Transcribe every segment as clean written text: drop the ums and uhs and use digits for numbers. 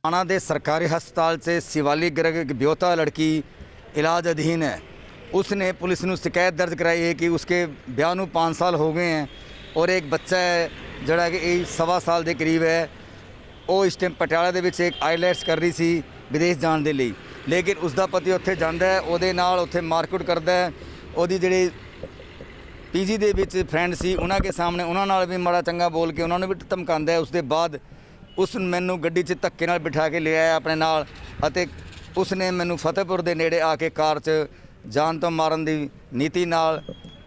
थाना ਦੇ सरकारी हस्पताल से शिवाली गर्ग एक ब्योता लड़की इलाज अधीन है। उसने पुलिस ਨੂੰ शिकायत दर्ज कराई है कि उसके ब्याह ਨੂੰ 5 साल हो गए हैं और एक बच्चा है ਜਿਹੜਾ कि 1.25 साल ਦੇ करीब है। ਉਹ ਇਸ ਟਾਈਮ ਪਟਿਆਲਾ ਦੇ ਵਿੱਚ ਇੱਕ ਆਈਲੈਟਸ ਕਰ ਰਹੀ ਸੀ ਵਿਦੇਸ਼ ਜਾਣ ਦੇ ਲਈ, ਲੇਕਿਨ ਉਸਦਾ ਪਤੀ ਉੱਥੇ ਜਾਂਦਾ ਹੈ, ਉਹਦੇ ਨਾਲ ਉੱਥੇ ਮਾਰਕੁੱਟ ਕਰਦਾ ਹੈ। ਉਹਦੀ ਜਿਹੜੀ ਪੀਜੀ ਦੇ ਵਿੱਚ ਫਰੈਂਡ ਸੀ ਉਹਨਾਂ ਦੇ ਸਾਹਮਣੇ ਉਹਨਾਂ ਨਾਲ ਵੀ ਮਾੜਾ ਚੰਗਾ ਬੋਲ ਕੇ ਉਹਨਾਂ ਨੂੰ ਵੀ ਧਮਕਾਉਂਦਾ ਹੈ। ਉਸ ਦੇ ਬਾਅਦ ਉਸ ਮੈਨੂੰ ਗੱਡੀ 'ਚ ਧੱਕੇ ਨਾਲ ਬਿਠਾ ਕੇ ਲਿਆਇਆ ਆਪਣੇ ਨਾਲ ਅਤੇ ਉਸਨੇ ਮੈਨੂੰ ਫਤਿਹਪੁਰ ਦੇ ਨੇੜੇ ਆ ਕੇ ਕਾਰ 'ਚ ਜਾਨ ਤੋਂ ਮਾਰਨ ਦੀ ਨੀਤੀ ਨਾਲ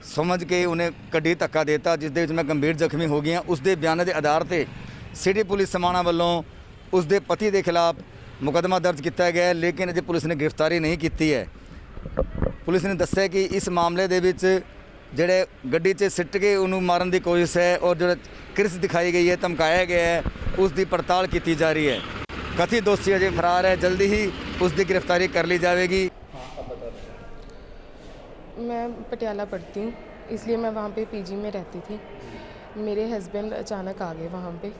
ਸਮਝ ਕੇ ਉਹਨੇ ਗੱਡੀ ਧੱਕਾ ਦਿੱਤਾ, ਜਿਸ ਦੇ ਵਿੱਚ ਮੈਂ ਗੰਭੀਰ ਜ਼ਖਮੀ ਹੋ ਗਿਆ। ਉਸ ਦੇ ਬਿਆਨ ਦੇ ਆਧਾਰ ਤੇ ਸਿਟੀ ਪੁਲਿਸ ਸਮਾਣਾ ਵੱਲੋਂ ਉਸ ਦੇ ਪਤੀ ਦੇ ਖਿਲਾਫ ਮੁਕੱਦਮਾ ਦਰਜ ਕੀਤਾ ਗਿਆ ਹੈ, ਲੇਕਿਨ ਅਜੇ ਪੁਲਿਸ ਨੇ ਗ੍ਰਿਫਤਾਰੀ ਨਹੀਂ ਕੀਤੀ ਹੈ। ਪੁਲਿਸ ਨੇ ਦੱਸਿਆ ਕਿ ਇਸ ਮਾਮਲੇ ਦੇ ਵਿੱਚ ਜਿਹੜੇ ਗੱਡੀ 'ਚ ਸਿੱਟ ਕੇ ਉਹਨੂੰ ਮਾਰਨ ਦੀ ਕੋਸ਼ਿਸ਼ ਹੈ ਔਰ ਜਿਹੜਾ ਕਿਰਸ ਦਿਖਾਈ ਗਈ ਹੈ, ਧਮਕਾਇਆ ਗਿਆ ਹੈ, ਉਸ ਦੀ ਪੜਤਾਲ ਕੀਤੀ ਜਾ ਰਹੀ ਹੈ। कथित दोषी अजय फरार है, जल्दी ही उसकी गिरफ्तारी कर ली जाएगी। मैं पटियाला पढ़ती हूँ, इसलिए मैं वहाँ पे पीजी में रहती थी। मेरे हस्बैंड अचानक आ गए वहाँ पे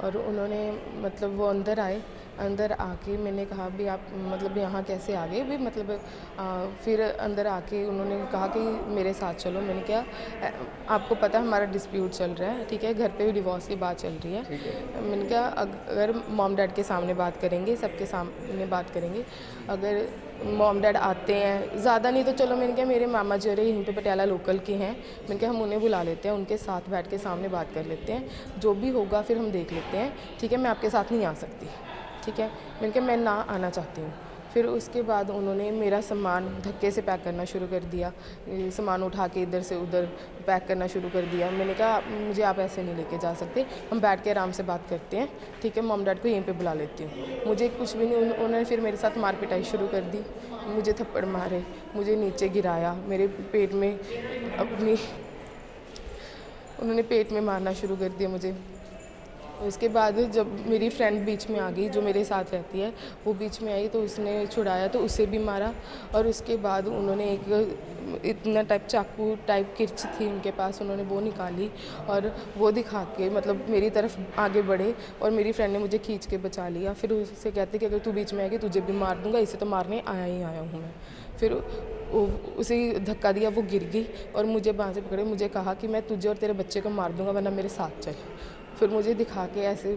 और उन्होंने मतलब वो अंदर आके मैंने कहा भी आप मतलब यहाँ कैसे आ गए भी मतलब फिर अंदर आके उन्होंने कहा कि मेरे साथ चलो। मैंने कहा आपको पता है हमारा डिस्प्यूट चल रहा है, ठीक है, घर पे भी डिवोर्स की बात चल रही है। मैंने कहा अगर मॉम डैड के सामने बात करेंगे, सबके सामने बात करेंगे, अगर मॉम डैड आते हैं ज़्यादा नहीं तो चलो, मैंने कहा मेरे मामा जी यहीं पे पटियाला लोकल के हैं, मैंने कहा हम उन्हें बुला लेते हैं, उनके साथ बैठ के सामने बात कर लेते हैं, जो भी होगा फिर हम देख लेते हैं, ठीक है, मैं आपके साथ नहीं आ सकती, ठीक है। मैंने कहा मैं ना आना चाहती हूँ। फिर उसके बाद उन्होंने मेरा सामान धक्के से पैक करना शुरू कर दिया, सामान उठा के इधर से उधर पैक करना शुरू कर दिया। मैंने कहा मुझे आप ऐसे नहीं लेके जा सकते, हम बैठ के आराम से बात करते हैं, ठीक है, मॉम डैड को यहीं पे बुला लेती हूँ। मुझे कुछ भी नहीं, उन्होंने फिर मेरे साथ मार पिटाई शुरू कर दी, मुझे थप्पड़ मारे, मुझे नीचे गिराया, मेरे पेट में अपनी उन्होंने पेट में मारना शुरू कर दिया मुझे। उसके बाद जब मेरी फ्रेंड बीच में आ गई जो मेरे साथ रहती है, वो बीच में आई तो उसने छुड़ाया तो उसे भी मारा। और उसके बाद उन्होंने एक इतना टाइप चाकू टाइप किरच थी उनके पास, उन्होंने वो निकाली और वो दिखा के मतलब मेरी तरफ आगे बढ़े और मेरी फ्रेंड ने मुझे खींच के बचा लिया। फिर उससे कहते कि अगर तू बीच में आएगी तुझे भी मार दूंगा, इसे तो मारने आया ही आया हूँ मैं। फिर उसे धक्का दिया, वो गिर गई और मुझे वहाँ से पकड़े, मुझे कहा कि मैं तुझे और तेरे बच्चे को मार दूंगा वरना मेरे साथ चल। फिर मुझे दिखा के ऐसे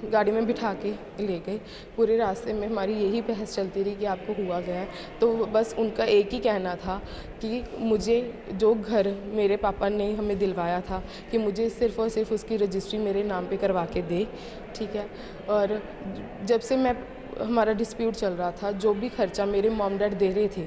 गाड़ी में बिठा के ले गए। पूरे रास्ते में हमारी यही बहस चलती रही कि आपको हुआ गया है। तो बस उनका एक ही कहना था कि मुझे जो घर मेरे पापा ने हमें दिलवाया था कि मुझे सिर्फ़ और सिर्फ उसकी रजिस्ट्री मेरे नाम पे करवा के दे, ठीक है। और जब से मैं हमारा डिस्प्यूट चल रहा था, जो भी खर्चा मेरे मॉम डैड दे रहे थे,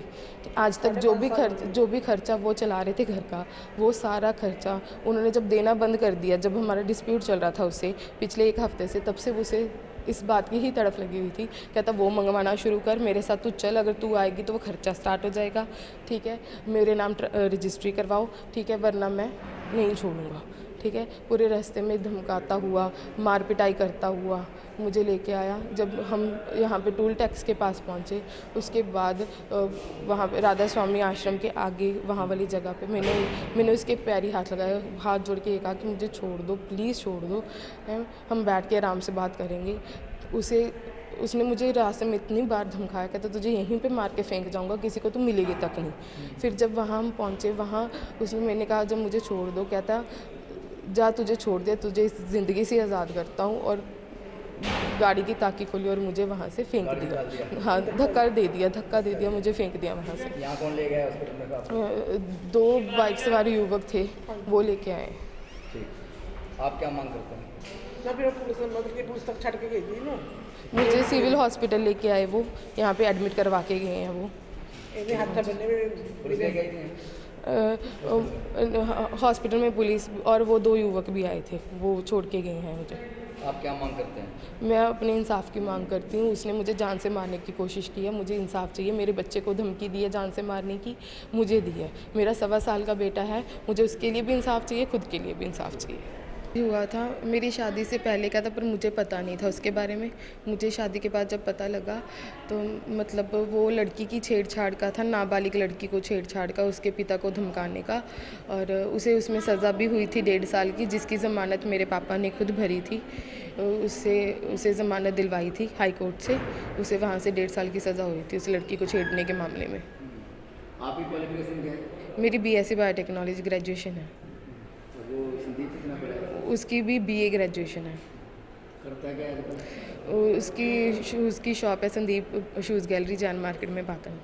आज तक जो भी खर्चा वो चला रहे थे घर का, वो सारा खर्चा उन्होंने जब देना बंद कर दिया, जब हमारा डिस्प्यूट चल रहा था उससे पिछले 1 हफ्ते से, तब से उसे इस बात की ही तड़फ लगी हुई थी। कहता वो मंगवाना शुरू कर, मेरे साथ तू चल, अगर तू आएगी तो वो खर्चा स्टार्ट हो जाएगा, ठीक है, मेरे नाम रजिस्ट्री करवाओ, ठीक है, वरना मैं नहीं छोड़ूंगा, ठीक है। पूरे रास्ते में धमकाता हुआ, मार पिटाई करता हुआ मुझे लेके आया। जब हम यहाँ पे टूल टैक्स के पास पहुँचे, उसके बाद वहाँ पे राधा स्वामी आश्रम के आगे वहाँ वाली जगह पे मैंने उसके पैरी हाथ लगाया, हाथ जोड़ के ये कहा कि मुझे छोड़ दो, प्लीज़ छोड़ दो, हम बैठ के आराम से बात करेंगे। उसने मुझे रास्ते में इतनी बार धमकाया, कहता तुझे यहीं पे मार के फेंक जाऊंगा, किसी को तो मिलेगी तक नहीं। फिर जब वहाँ हम पहुँचे, वहाँ मैंने कहा जब मुझे छोड़ दो, कहता जा तुझे छोड़ दिया, तुझे इस ज़िंदगी से आज़ाद करता हूँ। और गाड़ी की ताकी खोली और मुझे वहाँ से फेंक दिया, हाँ, धक्का दे दिया, मुझे फेंक दिया वहाँ से। यहाँ कौन ले गया हॉस्पिटल में? 2 बाइक सवार युवक थे, वो लेके आए। आप क्या मांग करते हैं? पुलिस तक छड़ के गई थी ना, मुझे सिविल हॉस्पिटल लेके आए, वो यहाँ पे एडमिट करवा के गए हैं। वो हॉस्पिटल में पुलिस और वो 2 युवक भी आए थे, वो छोड़ के गए हैं मुझे। आप क्या मांग करते हैं? मैं अपने इंसाफ की मांग करती हूँ। उसने मुझे जान से मारने की कोशिश की है, मुझे इंसाफ चाहिए। मेरे बच्चे को धमकी दी है जान से मारने की, मुझे दी है। मेरा 1.25 साल का बेटा है, मुझे उसके लिए भी इंसाफ चाहिए, खुद के लिए भी इंसाफ चाहिए। हुआ था मेरी शादी से पहले का था, पर मुझे पता नहीं था उसके बारे में। मुझे शादी के बाद जब पता लगा तो मतलब वो लड़की की छेड़छाड़ का था, नाबालिग लड़की को छेड़छाड़ का, उसके पिता को धमकाने का, और उसे उसमें सज़ा भी हुई थी 1.5 साल की, जिसकी ज़मानत मेरे पापा ने खुद भरी थी। उसे ज़मानत दिलवाई थी हाई कोर्ट से। उसे वहाँ से 1.5 साल की सज़ा हुई थी उस लड़की को छेड़ने के मामले में। आपकी क्वालिफिकेशन क्या है? मेरी BSc बायोटेक्नोलॉजी ग्रेजुएशन है। वो संदीप कितना पढ़ा है? उसकी भी BA ग्रेजुएशन है। करता क्या है आजकल? उसकी शूज़ की शॉप है, संदीप शूज़ गैलरी, जान मार्केट में पातन।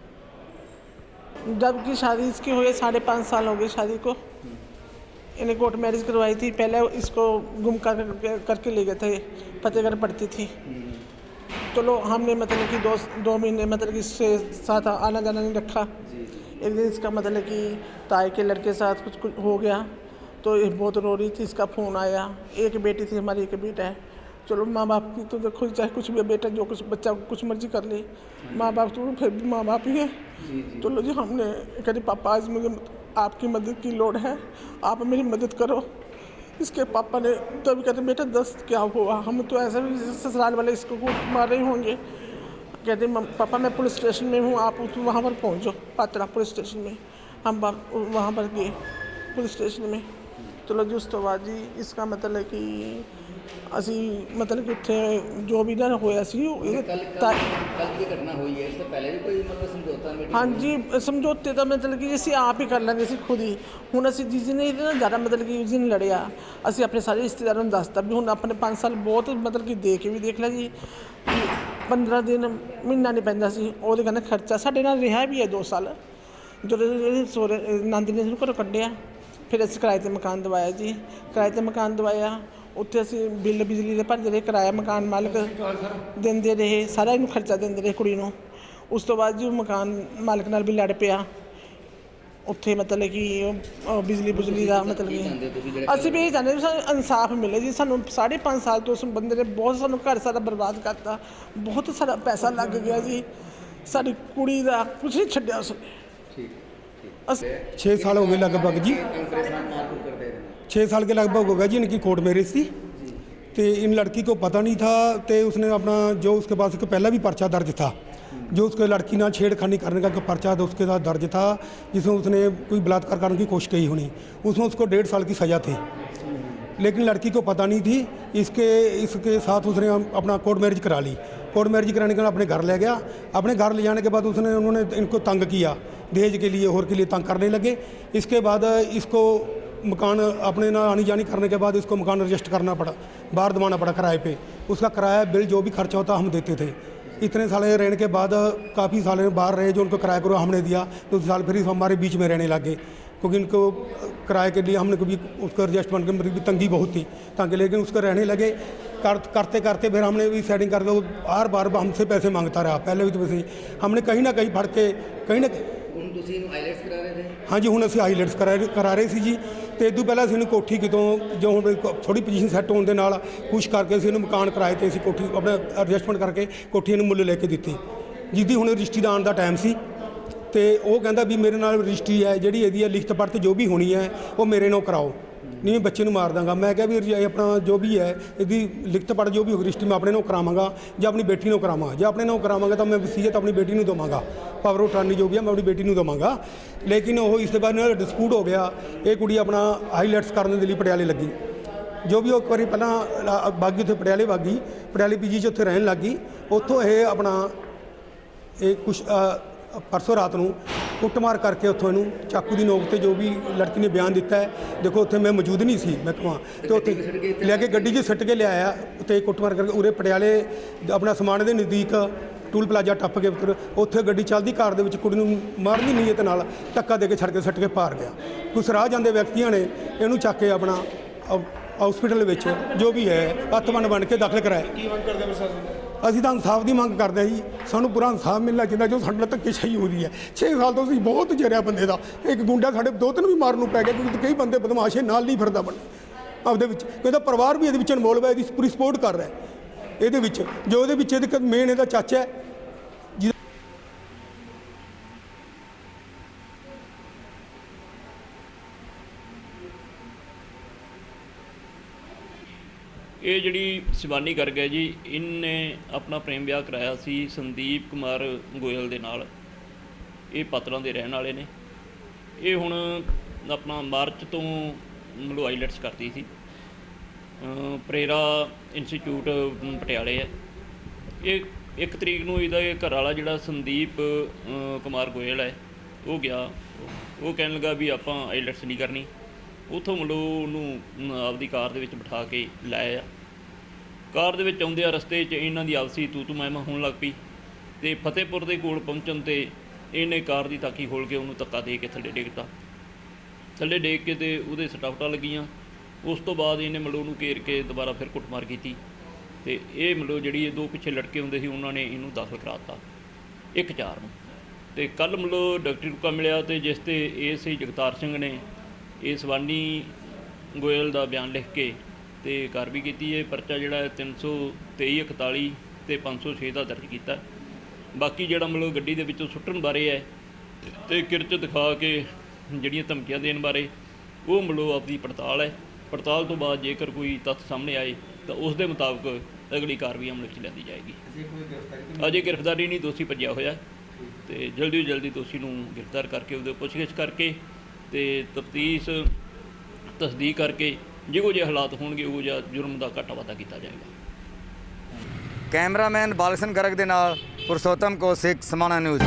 जब की शादी इसकी हुई है 5.5 साल हो गए शादी को। इन्हें कोर्ट मैरिज करवाई थी। पहले इसको गुम करके ले गए थे, फतेहगढ़ पड़ती थी। चलो हमने मतलब कि 2 महीने मतलब कि इससे साथ आना जाना नहीं रखा। एक दिन इसका मतलब कि ताई के लड़के साथ कुछ हो गया तो ये बहुत रो रही थी। इसका फ़ोन आया। एक बेटी थी हमारी, एक बेटा है। चलो माँ बाप की तो देखो, चाहे कुछ भी बेटा जो कुछ बच्चा कुछ मर्जी कर ले, माँ बाप तो फिर भी माँ बाप ही है। चलो जी हमने कहा पापा आज मुझे आपकी मदद की लोड़ है, आप मेरी मदद करो। इसके पापा ने तभी कहते बेटा 10 क्या हुआ, हम तो ऐसा भी ससुराल वाले इसको मार रहे होंगे। कहते पापा मैं पुलिस स्टेशन में हूँ, आप वहाँ पर पहुँचो, पात्रा पुलिस स्टेशन में। हम वहाँ पर गए पुलिस स्टेशन में। चलो जी उस तो बाद जी इसका मतलब है कि ਅਸੀਂ मतलब कि ਉੱਥੇ जो भी ना होया सी कल की घटना हुई है, इससे पहले भी कोई मतलब समझौता मीटिंग? हाँ जी समझौते ਤਾਂ मतलब कि ਅਸੀਂ ਆਪ ਹੀ ਕਰ ਲੈਂਦੇ ਸੀ ਖੁਦ ਹੀ। ਹੁਣ ਅਸੀਂ ਜਿਸ ਦਿਨ ਇਹ ਨਾ ਜ਼ਿਆਦਾ मतलब कि ਉਸ ਦਿਨ ਲੜਿਆ, ਅਸੀਂ ਆਪਣੇ ਸਾਰੇ ਰਿਸ਼ਤੇਦਾਰਾਂ ਨੂੰ ਦੱਸਤਾ ਵੀ ਹੁਣ ਆਪਣੇ 5 ਸਾਲ ਬਹੁਤ मतलब कि ਦੇ ਕੇ ਵੀ ਦੇਖ ਲਿਆ ਜੀ, 15 ਦਿਨ ਮਹੀਨਾ ਨਹੀਂ ਪੈਂਦਾ ਸੀ। ਉਹਦੇ ਕਹਿੰਦੇ ਖਰਚਾ ਸਾਡੇ ਨਾਲ ਰਿਹਾ ਵੀ ਹੈ 2 ਸਾਲ। ਜਦੋਂ ਇਹਦੇ ਸੋਰੇ ਨੰਦ ਨੇ ਸਾਨੂੰ ਘਰੋਂ ਕੱਢਿਆ, ਫਿਰ ਅਸੀਂ ਕਿਰਾਏ 'ਤੇ ਮਕਾਨ ਦਵਾਇਆ ਜੀ। ਕਿਰਾਏ 'ਤੇ ਮਕਾਨ ਦਵਾਇਆ, ਉੱਥੇ ਅਸੀਂ ਬਿੱਲ ਬਿਜਲੀ ਦੇ ਭਰਦੇ ਰਹੇ, ਕਿਰਾਇਆ ਮਕਾਨ ਮਾਲਕ ਦਿੰਦੇ ਰਹੇ, ਸਾਰਾ ਇਹਨੂੰ ਖਰਚਾ ਦਿੰਦੇ ਰਹੇ ਕੁੜੀ ਨੂੰ। ਉਸ ਤੋਂ ਬਾਅਦ ਜੀ ਉਹ ਮਕਾਨ ਮਾਲਕ ਨਾਲ ਵੀ ਲੜ ਪਿਆ ਉੱਥੇ, मतलब कि ਬਿਜਲੀ ਬੁਜਲੀ ਦਾ मतलब ਕਿ ਅਸੀਂ ਵੀ ਇਹ ਚਾਹੁੰਦੇ ਵੀ ਸਾਨੂੰ ਇਨਸਾਫ ਮਿਲੇ ਜੀ। ਸਾਨੂੰ 5.5 ਸਾਲ ਤੋਂ ਉਸ ਬੰਦੇ ਨੇ ਬਹੁਤ ਸਾਨੂੰ ਘਰ ਸਾਰਾ ਬਰਬਾਦ ਕਰਤਾ, ਬਹੁਤ ਸਾਰਾ ਪੈਸਾ ਲੱਗ ਗਿਆ ਜੀ। ਸਾਡੀ ਕੁੜੀ ਦਾ ਕੁਛ ਨਹੀਂ ਛੱਡਿਆ ਉਸਨੇ। 6 साल हो गए लगभग जी, 6 साल के लगभग हो गया जी इनकी कोर्ट मैरिज थी। तो इन लड़की को पता नहीं था, तो उसने अपना जो उसके पास एक पहला भी पर्चा दर्ज था, जो उसके लड़की ना छेड़खानी करने का पर्चा था उसके साथ दर्ज था, जिसमें उसने कोई बलात्कार करने की कोशिश की होनी, उसमें उसको 1.5 साल की सज़ा थी। लेकिन लड़की को पता नहीं थी। इसके साथ उसने अपना कोर्ट मैरिज करा ली। कोर्ट मैरिज कराने के बाद अपने घर ले गया। अपने घर ले जाने के बाद उन्होंने इनको तंग किया, दहेज के लिए और के लिए तंग करने लगे। इसके बाद इसको मकान अपने ना आनी जानी करने के बाद इसको मकान रजिस्टर करना पड़ा, बाहर दबाना पड़ा किराए पे। उसका किराया बिल जो भी खर्चा होता हम देते थे। इतने साल रहने के बाद काफ़ी साल बाहर रहे, जो उनको किराया करो हमने दिया, तो साल फिर हमारे बीच में रहने लगे, क्योंकि इनको किराए के लिए हमने कभी उसका एडजस्टमेंट की भी तंगी बहुत थी, तंग, लेकिन उसको रहने लगे। करते करते फिर हमने भी सेटिंग करके वो बार बार हमसे पैसे मांगता रहा। पहले भी तो वैसे ही हमने कहीं ना कहीं फड़ के कहीं ना हाँ जी ਹੁਣ ਅਸੀਂ ਆਈਲੈਟਸ ਕਰਾ ਰਹੇ ਸੀ ਜੀ। ਤੇ ਇਦੋਂ ਪਹਿਲਾਂ ਅਸੀਂ ਇਹਨੂੰ ਕੋਠੀ ਕਿਤੋਂ ਜੋ ਹੁਣ ਥੋੜੀ ਪੋਜੀਸ਼ਨ ਸੈੱਟ ਹੋਣ ਦੇ ਨਾਲ ਕੁਛ ਕਰਕੇ ਅਸੀਂ ਇਹਨੂੰ ਮਕਾਨ ਕਿਰਾਏ ਤੇ ਅਸੀਂ ਕੋਠੀ ਆਪਣਾ ਐਡਜਸਟਮੈਂਟ ਕਰਕੇ ਕੋਠੀ ਇਹਨੂੰ ਮੁੱਲ ਲੈ ਕੇ ਦਿੱਤੀ, ਜਿਸਦੀ ਹੁਣ ਰਜਿਸਟਰੀ ਦਾ ਆਉਣ ਦਾ ਟਾਈਮ ਸੀ। ਤੇ ਉਹ ਕਹਿੰਦਾ ਵੀ ਮੇਰੇ ਨਾਲ ਰਜਿਸਟਰੀ ਹੈ ਜਿਹੜੀ ਇਹਦੀ ਹੈ ਲਿਖਤ ਪੜ੍ਹ ਜੋ ਵੀ ਹੋਣੀ ਹੈ ਉਹ ਮੇਰੇ ਨਾਲ ਕਰਾਓ, नहीं मैं बच्चे मार दूँगा। मैं क्या भी अपना जो भी है यदि लिखत पढ़ जो भी होगी रजिस्ट्री मैं अपने नाम करावांगा या अपनी बेटी को करावांगा, जो अपने नाम करावांगा तो मैं वसीयत अपनी बेटी को देवांगा, पावर ऑफ अटॉर्नी जो भी है मैं अपनी बेटी को देवांगा। लेकिन वो इसके बाद डिस्प्यूट हो गया। ये कुड़ी अपना हाईलाइट्स करने के लिए पटियाले लगी, जो भी एक बार पहला बागी उत्थे पटियाले PG च उत्थे रहन लग गई। उत्थों ये अपना एक कुछ परसों रात को कुटमार करके उत्थों इनू चाकू की नोक से जो भी लड़की ने बयान दिता है, देखो उत्थे मैं मौजूद नहीं सी, मैं कहाँ तो उत्थे लिया के गड्डी 'च सट्ट के लिया तो कुटमार करके उरे पटियाले अपना समाने के नज़दीक टूल प्लाजा टप के फिर उत्थे गड्डी चलती कार दे विच कुड़ी नूं मारनी नीयत नाल धक्का दे के छड़ के सट्ट के पार गया। कुछ राह जांदे व्यक्तियों ने इहनूं चक के अपना हॉस्पिटल विच जो भी है हत्थ बन के दाखिल कराया। ਅਸੀਂ ਤਾਂ ਇਨਸਾਫ ਦੀ ਮੰਗ ਕਰਦੇ ਹਾਂ ਜੀ, ਸਾਨੂੰ ਪੂਰਾ ਇਨਸਾਫ ਮਿਲਣਾ ਚਾਹੀਦਾ ਜੋ ਸਾਡੇ ਨਾਲ ਧੱਕੇਸ਼ਾਹੀ ਹੋ ਰਹੀ ਹੈ। 6 ਸਾਲ ਤੋਂ ਅਸੀਂ ਬਹੁਤ ਜਰਿਆ ਬੰਦੇ ਦਾ, ਇੱਕ ਗੁੰਡਾ ਸਾਡੇ 2-3 ਵੀ ਮਾਰਨ ਨੂੰ ਪੈ ਗਿਆ, ਕਿਉਂਕਿ ਕਈ ਬੰਦੇ ਬਦਮਾਸ਼ੇ ਨਾਲ ਨਹੀਂ ਫਿਰਦਾ ਬਣ ਆਪਦੇ ਵਿੱਚ, ਕਹਿੰਦਾ ਪਰਿਵਾਰ ਵੀ ਇਹਦੇ ਵਿੱਚ ਇਨਵੋਲਵ ਹੈ, ਇਹਦੀ ਪੂਰੀ ਸਪੋਰਟ ਕਰ ਰਿਹਾ ਇਹਦੇ ਵਿੱਚ, ਜੋ ਇਹਦੇ ਵਿੱਚ ਇਹਦੇ ਮੇਨ ਇਹਦਾ ਚਾਚਾ ਹੈ ਇਹ ਜਿਹੜੀ ਸ਼ਿਵਾਨੀ ਗਰਗ ਹੈ ਜੀ, ਇਹਨੇ ਆਪਣਾ ਪ੍ਰੇਮ ਵਿਆਹ ਕਰਾਇਆ ਸੀ ਸੰਦੀਪ ਕੁਮਾਰ ਗੋਇਲ ਦੇ ਨਾਲ। ਇਹ ਪਾਤੜਾਂ ਦੇ ਰਹਿਣ ਵਾਲੇ ਨੇ। ਇਹ ਹੁਣ ਆਪਣਾ ਮਾਰਚ ਤੋਂ ਮਤਲਬ ਆਈਲੈਟਸ ਕਰਦੀ ਸੀ, ਪ੍ਰੇਰਾ ਇੰਸਟੀਚਿਊਟ ਪਟਿਆਲੇ ਹੈ। ਇਹ 1 ਤਰੀਕ ਨੂੰ ਇਹਦਾ ਇਹ ਘਰ ਵਾਲਾ ਜਿਹੜਾ ਸੰਦੀਪ ਕੁਮਾਰ ਗੋਇਲ ਹੈ ਉਹ ਗਿਆ। ਉਹ ਕਹਿਣ ਲੱਗਾ ਵੀ ਆਪਾਂ ਆਈਲੈਟਸ ਨਹੀਂ ਕਰਨੀ। ਉੱਥੋਂ ਮਤਲਬ ਉਹਨੂੰ ਆਪਦੀ ਕਾਰ ਦੇ ਵਿੱਚ ਬਿਠਾ ਕੇ ਲਾਇਆ ਆ। ਕਾਰ ਦੇ ਵਿੱਚ ਆਉਂਦੇ ਆ ਰਸਤੇ 'ਚ ਇਹਨਾਂ ਦੀ ਆਪਸੀ ਤੂੰ ਮੈਂ ਹੋਣ ਲੱਗ ਪਈ ਅਤੇ ਫਤਿਹਪੁਰ ਦੇ ਕੋਲ ਪਹੁੰਚਣ 'ਤੇ ਇਹਨੇ ਕਾਰ ਦੀ ਤਾਕੀ ਖੋਲ੍ਹ ਕੇ ਉਹਨੂੰ ਧੱਕਾ ਦੇ ਕੇ ਥੱਲੇ ਡੇਗਤਾ। ਥੱਲੇ ਡੇਗ ਕੇ ਅਤੇ ਉਹਦੇ ਸੱਟਾਂ ਲੱਗੀਆਂ। ਉਸ ਤੋਂ ਬਾਅਦ ਇਹਨੇ ਮਤਲਬ ਉਹਨੂੰ ਘੇਰ ਕੇ ਦੁਬਾਰਾ ਫਿਰ ਕੁੱਟਮਾਰ ਕੀਤੀ ਅਤੇ ਇਹ ਮਤਲਬ ਜਿਹੜੀ ਇਹ 2 ਪਿੱਛੇ ਲੜਕੇ ਹੁੰਦੇ ਸੀ ਉਹਨਾਂ ਨੇ ਇਹਨੂੰ ਦਾਖਲ ਕਰਾ ਦਿੱਤਾ 1/4 ਨੂੰ। ਅਤੇ ਕੱਲ੍ਹ ਮਤਲਬ ਡਾਕਟਰੀ ਰੁਕਾ ਮਿਲਿਆ ਅਤੇ ਜਿਸ 'ਤੇ ASI ਜਗਤਾਰ ਸਿੰਘ ਨੇ ਇਹ ਸ਼ਿਵਾਨੀ ਗੋਇਲ ਦਾ ਬਿਆਨ ਲਿਖ ਕੇ ਅਤੇ ਕਾਰਵਾਈ ਕੀਤੀ। ਇਹ ਪਰਚਾ ਜਿਹੜਾ 323 41 ਅਤੇ 506 ਦਾ ਦਰਜ ਕੀਤਾ। ਬਾਕੀ ਜਿਹੜਾ ਮਤਲਬ ਗੱਡੀ ਦੇ ਵਿੱਚੋਂ ਸੁੱਟਣ ਬਾਰੇ ਹੈ ਅਤੇ ਕਿਰਚ ਦਿਖਾ ਕੇ ਜਿਹੜੀਆਂ ਧਮਕੀਆਂ ਦੇਣ ਬਾਰੇ ਉਹ ਮਤਲਬ ਆਪਦੀ ਪੜਤਾਲ ਹੈ। ਪੜਤਾਲ ਤੋਂ ਬਾਅਦ ਜੇਕਰ ਕੋਈ ਤੱਥ ਸਾਹਮਣੇ ਆਏ ਤਾਂ ਉਸ ਦੇ ਮੁਤਾਬਕ ਅਗਲੀ ਕਾਰਵਾਈ ਅਮਲ 'ਚ ਲਿਆਂਦੀ ਜਾਏਗੀ। ਅਜੇ ਗ੍ਰਿਫਤਾਰੀ ਨਹੀਂ, ਦੋਸ਼ੀ ਭੱਜਿਆ ਹੋਇਆ ਅਤੇ ਜਲਦੀ ਤੋਂ ਜਲਦੀ ਦੋਸ਼ੀ ਨੂੰ ਗ੍ਰਿਫਤਾਰ ਕਰਕੇ ਉਹਦੇ ਪੁੱਛਗਿੱਛ ਕਰਕੇ ਅਤੇ ਤਫਤੀਸ਼ ਤਸਦੀਕ ਕਰਕੇ ਜਿਹੋ ਜਿਹੇ ਹਾਲਾਤ ਹੋਣਗੇ ਉਹ ਜਿਹਾ ਜੁਰਮ ਦਾ ਘਾਟਾ ਵਾਧਾ ਕੀਤਾ ਜਾਏਗਾ। ਕੈਮਰਾਮੈਨ ਬਾਲਕ੍ਰਿਸ਼ਨ ਗਰਗ ਦੇ ਨਾਲ ਪੁਰਸ਼ੋਤਮ ਕੌਸ਼ਿਕ, ਸਮਾਣਾ ਨਿਊਜ਼।